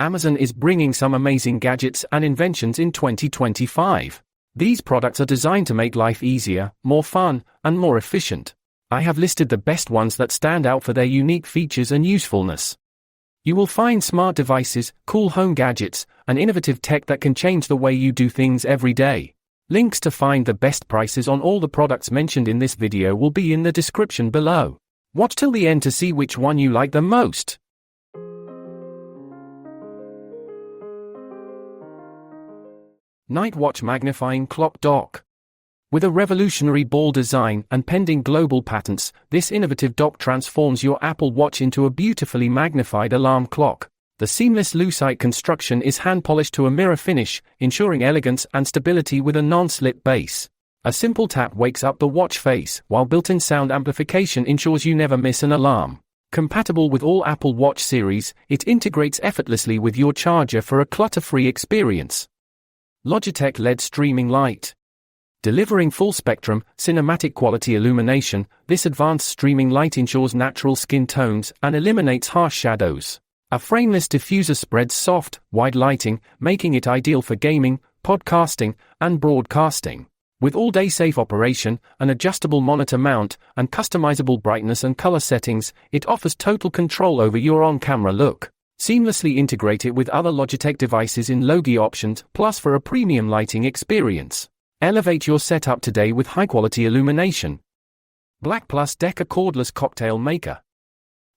Amazon is bringing some amazing gadgets and inventions in 2025. These products are designed to make life easier, more fun, and more efficient. I have listed the best ones that stand out for their unique features and usefulness. You will find smart devices, cool home gadgets, and innovative tech that can change the way you do things every day. Links to find the best prices on all the products mentioned in this video will be in the description below. Watch till the end to see which one you like the most. Night Watch Magnifying Clock Dock. With a revolutionary ball design and pending global patents, this innovative dock transforms your Apple Watch into a beautifully magnified alarm clock. The seamless lucite construction is hand-polished to a mirror finish, ensuring elegance and stability with a non-slip base. A simple tap wakes up the watch face, while built-in sound amplification ensures you never miss an alarm. Compatible with all Apple Watch series, it integrates effortlessly with your charger for a clutter-free experience. Logitech LED streaming light. Delivering full-spectrum, cinematic-quality illumination, this advanced streaming light ensures natural skin tones and eliminates harsh shadows. A frameless diffuser spreads soft, wide lighting, making it ideal for gaming, podcasting, and broadcasting. With all-day safe operation, an adjustable monitor mount, and customizable brightness and color settings, it offers total control over your on-camera look. Seamlessly integrate it with other Logitech devices in Logi options, plus for a premium lighting experience. Elevate your setup today with high-quality illumination. Black Plus Deca Cordless Cocktail Maker.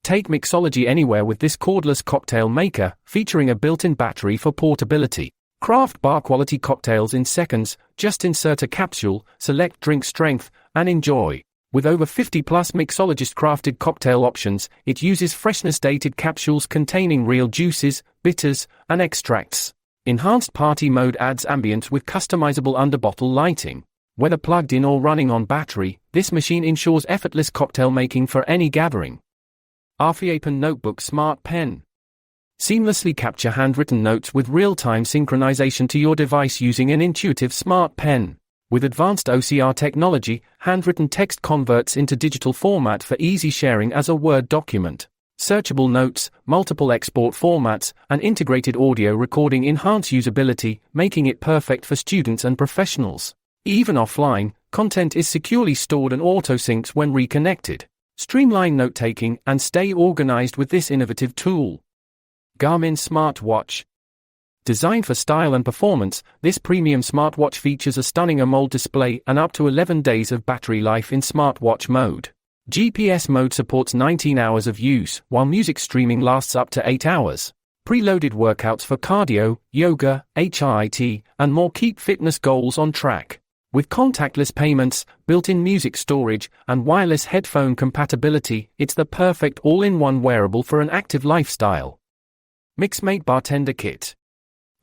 Take mixology anywhere with this cordless cocktail maker, featuring a built-in battery for portability. Craft bar-quality cocktails in seconds, just insert a capsule, select drink strength, and enjoy. With over 50-plus mixologist-crafted cocktail options, it uses freshness-dated capsules containing real juices, bitters, and extracts. Enhanced Party Mode adds ambience with customizable under-bottle lighting. Whether plugged in or running on battery, this machine ensures effortless cocktail making for any gathering. Afiapen Notebook Smart Pen. Seamlessly capture handwritten notes with real-time synchronization to your device using an intuitive smart pen. With advanced OCR technology, handwritten text converts into digital format for easy sharing as a Word document. Searchable notes, multiple export formats, and integrated audio recording enhance usability, making it perfect for students and professionals. Even offline, content is securely stored and auto-syncs when reconnected. Streamline note-taking and stay organized with this innovative tool. Garmin Smartwatch. Designed for style and performance, this premium smartwatch features a stunning AMOLED display and up to 11 days of battery life in smartwatch mode. GPS mode supports 19 hours of use, while music streaming lasts up to 8 hours. Preloaded workouts for cardio, yoga, HIIT, and more keep fitness goals on track. With contactless payments, built-in music storage, and wireless headphone compatibility, it's the perfect all-in-one wearable for an active lifestyle. Mixmate Bartender Kit.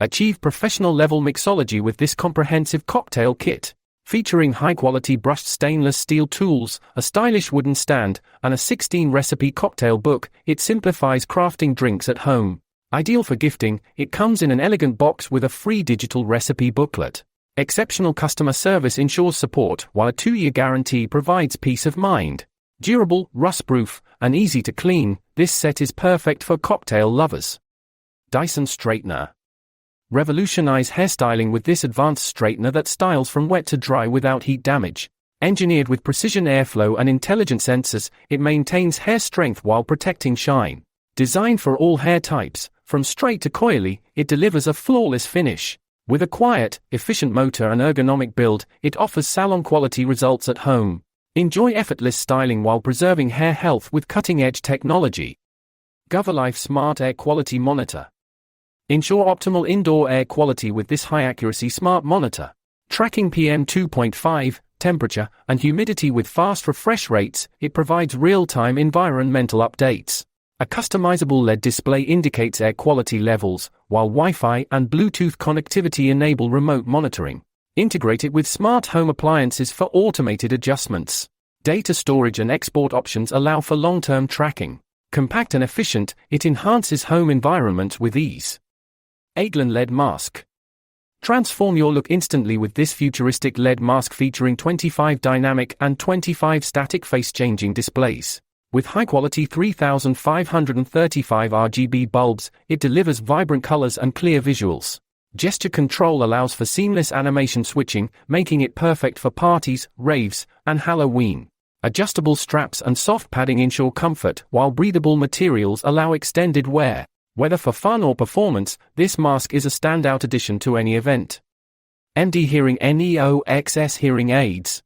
Achieve professional-level mixology with this comprehensive cocktail kit. Featuring high-quality brushed stainless steel tools, a stylish wooden stand, and a 16-recipe cocktail book, it simplifies crafting drinks at home. Ideal for gifting, it comes in an elegant box with a free digital recipe booklet. Exceptional customer service ensures support, while a 2-year guarantee provides peace of mind. Durable, rust-proof, and easy to clean, this set is perfect for cocktail lovers. Dyson Straightener. Revolutionize hairstyling with this advanced straightener that styles from wet to dry without heat damage. Engineered with precision airflow and intelligent sensors, it maintains hair strength while protecting shine. Designed for all hair types, from straight to coily, it delivers a flawless finish. With a quiet, efficient motor and ergonomic build, it offers salon-quality results at home. Enjoy effortless styling while preserving hair health with cutting-edge technology. Goverlife Smart Air Quality Monitor. Ensure optimal indoor air quality with this high-accuracy smart monitor. Tracking PM 2.5, temperature, and humidity with fast refresh rates, it provides real-time environmental updates. A customizable LED display indicates air quality levels, while Wi-Fi and Bluetooth connectivity enable remote monitoring. Integrate it with smart home appliances for automated adjustments. Data storage and export options allow for long-term tracking. Compact and efficient, it enhances home environments with ease. Eglin LED Mask. Transform your look instantly with this futuristic LED mask featuring 25 dynamic and 25 static face-changing displays. With high-quality 3535 RGB bulbs, it delivers vibrant colors and clear visuals. Gesture control allows for seamless animation switching, making it perfect for parties, raves, and Halloween. Adjustable straps and soft padding ensure comfort, while breathable materials allow extended wear. Whether for fun or performance, this mask is a standout addition to any event. MD Hearing Neo XS hearing aids.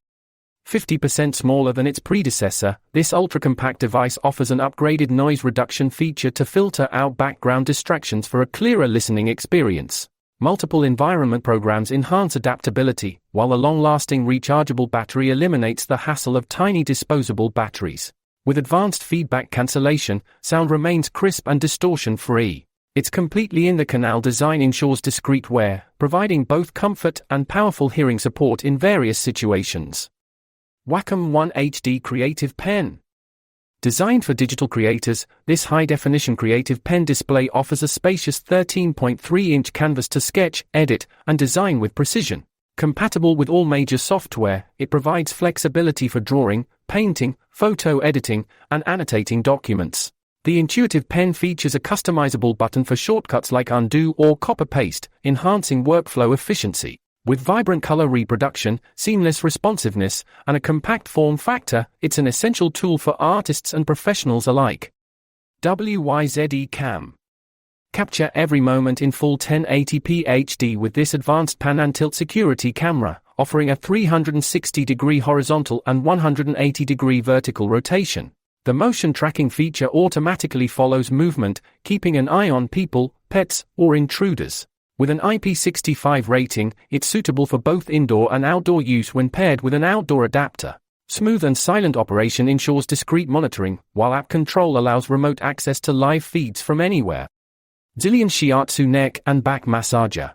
50% smaller than its predecessor, this ultra-compact device offers an upgraded noise reduction feature to filter out background distractions for a clearer listening experience. Multiple environment programs enhance adaptability, while a long-lasting rechargeable battery eliminates the hassle of tiny disposable batteries. With advanced feedback cancellation, sound remains crisp and distortion-free. Its completely in-the-canal design ensures discreet wear, providing both comfort and powerful hearing support in various situations. Wacom One HD Creative Pen. Designed for digital creators, this high-definition creative pen display offers a spacious 13.3-inch canvas to sketch, edit, and design with precision. Compatible with all major software, it provides flexibility for drawing, painting, photo editing, and annotating documents. The intuitive pen features a customizable button for shortcuts like undo or copy paste, enhancing workflow efficiency. With vibrant color reproduction, seamless responsiveness, and a compact form factor, it's an essential tool for artists and professionals alike. WYZE Cam. Capture every moment in full 1080p HD with this advanced pan and tilt security camera, offering a 360-degree horizontal and 180-degree vertical rotation. The motion tracking feature automatically follows movement, keeping an eye on people, pets, or intruders. With an IP65 rating, it's suitable for both indoor and outdoor use when paired with an outdoor adapter. Smooth and silent operation ensures discreet monitoring, while app control allows remote access to live feeds from anywhere. Zillion Shiatsu Neck and Back Massager.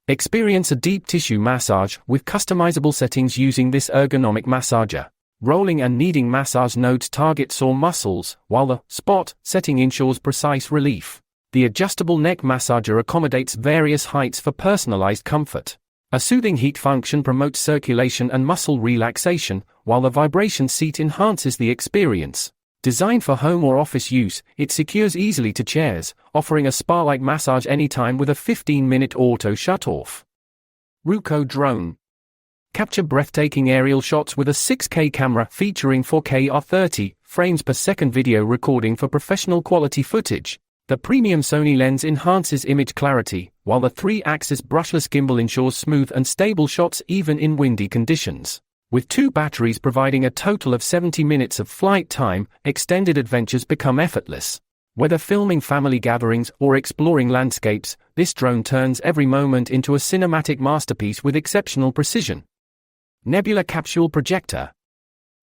Experience a deep tissue massage with customizable settings using this ergonomic massager. Rolling and kneading massage nodes target sore muscles, while the spot setting ensures precise relief. The adjustable neck massager accommodates various heights for personalized comfort. A soothing heat function promotes circulation and muscle relaxation, while the vibration seat enhances the experience. Designed for home or office use, it secures easily to chairs, offering a spa-like massage anytime with a 15-minute auto shut-off. Ruko Drone. Capture breathtaking aerial shots with a 6K camera featuring 4K R30 frames per second video recording for professional quality footage. The premium Sony lens enhances image clarity, while the 3-axis brushless gimbal ensures smooth and stable shots even in windy conditions. With 2 batteries providing a total of 70 minutes of flight time, extended adventures become effortless. Whether filming family gatherings or exploring landscapes, this drone turns every moment into a cinematic masterpiece with exceptional precision. Nebula Capsule Projector.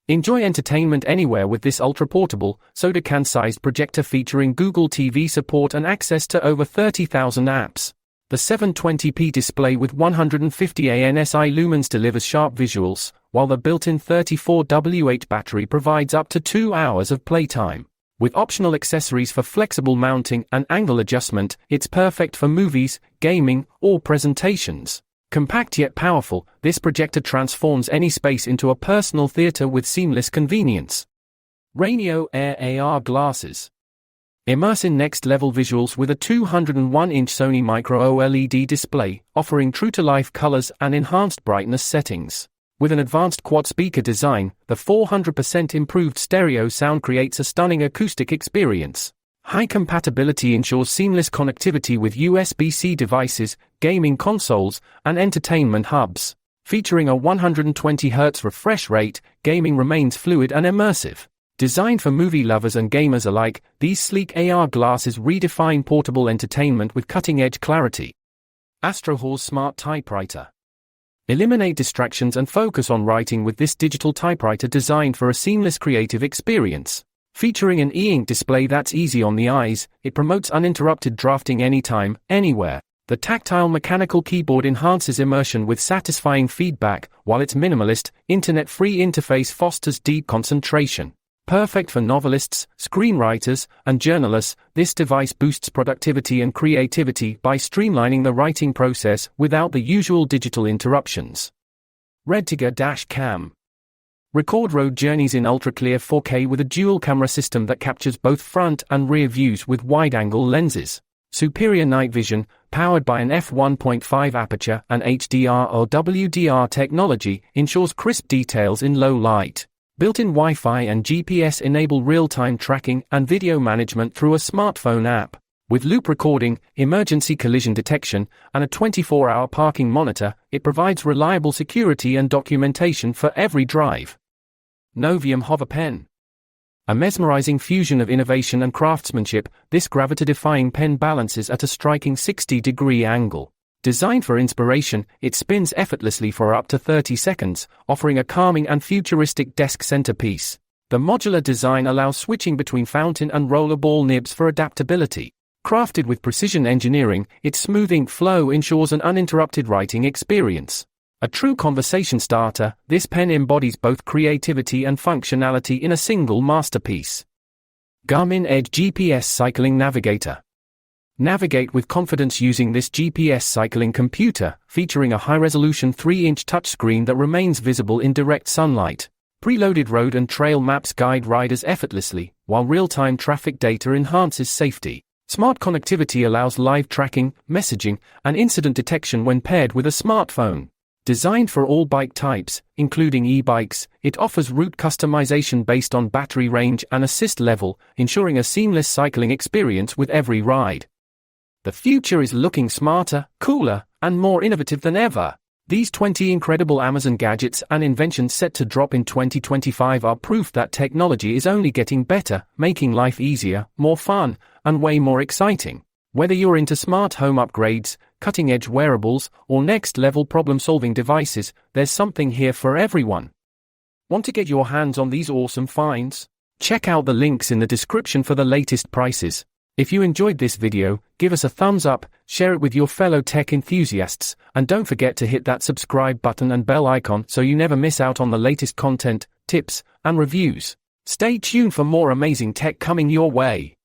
Enjoy entertainment anywhere with this ultra-portable, soda-can-sized projector featuring Google TV support and access to over 30,000 apps. The 720p display with 150 ANSI lumens delivers sharp visuals, while the built-in 34W8 battery provides up to 2 hours of playtime. With optional accessories for flexible mounting and angle adjustment, it's perfect for movies, gaming, or presentations. Compact yet powerful, this projector transforms any space into a personal theater with seamless convenience. Rainio Air AR Glasses. Immerse in next-level visuals with a 201-inch Sony Micro OLED display, offering true-to-life colors and enhanced brightness settings. With an advanced quad-speaker design, the 400% improved stereo sound creates a stunning acoustic experience. High compatibility ensures seamless connectivity with USB-C devices, gaming consoles, and entertainment hubs. Featuring a 120Hz refresh rate, gaming remains fluid and immersive. Designed for movie lovers and gamers alike, these sleek AR glasses redefine portable entertainment with cutting-edge clarity. AstroHorse Smart Typewriter. Eliminate distractions and focus on writing with this digital typewriter designed for a seamless creative experience. Featuring an e-ink display that's easy on the eyes, it promotes uninterrupted drafting anytime, anywhere. The tactile mechanical keyboard enhances immersion with satisfying feedback, while its minimalist, internet-free interface fosters deep concentration. Perfect for novelists, screenwriters, and journalists, this device boosts productivity and creativity by streamlining the writing process without the usual digital interruptions. Redtiger Dash Cam. Record road journeys in ultra-clear 4K with a dual-camera system that captures both front and rear views with wide-angle lenses. Superior night vision, powered by an f1.5 aperture and HDR or WDR technology, ensures crisp details in low light. Built-in Wi-Fi and GPS enable real-time tracking and video management through a smartphone app. With loop recording, emergency collision detection, and a 24-hour parking monitor, it provides reliable security and documentation for every drive. Novium Hover Pen. A mesmerizing fusion of innovation and craftsmanship, this gravity-defying pen balances at a striking 60-degree angle. Designed for inspiration, it spins effortlessly for up to 30 seconds, offering a calming and futuristic desk centerpiece. The modular design allows switching between fountain and rollerball nibs for adaptability. Crafted with precision engineering, its smooth ink flow ensures an uninterrupted writing experience. A true conversation starter, this pen embodies both creativity and functionality in a single masterpiece. Garmin Edge GPS Cycling Navigator. Navigate with confidence using this GPS cycling computer, featuring a high-resolution 3-inch touchscreen that remains visible in direct sunlight. Preloaded road and trail maps guide riders effortlessly, while real-time traffic data enhances safety. Smart connectivity allows live tracking, messaging, and incident detection when paired with a smartphone. Designed for all bike types, including e-bikes, it offers route customization based on battery range and assist level, ensuring a seamless cycling experience with every ride. The future is looking smarter, cooler, and more innovative than ever. These 20 incredible Amazon gadgets and inventions set to drop in 2025 are proof that technology is only getting better, making life easier, more fun, and way more exciting. Whether you're into smart home upgrades, cutting-edge wearables, or next-level problem-solving devices, there's something here for everyone. Want to get your hands on these awesome finds? Check out the links in the description for the latest prices. If you enjoyed this video, give us a thumbs up, share it with your fellow tech enthusiasts, and don't forget to hit that subscribe button and bell icon so you never miss out on the latest content, tips, and reviews. Stay tuned for more amazing tech coming your way.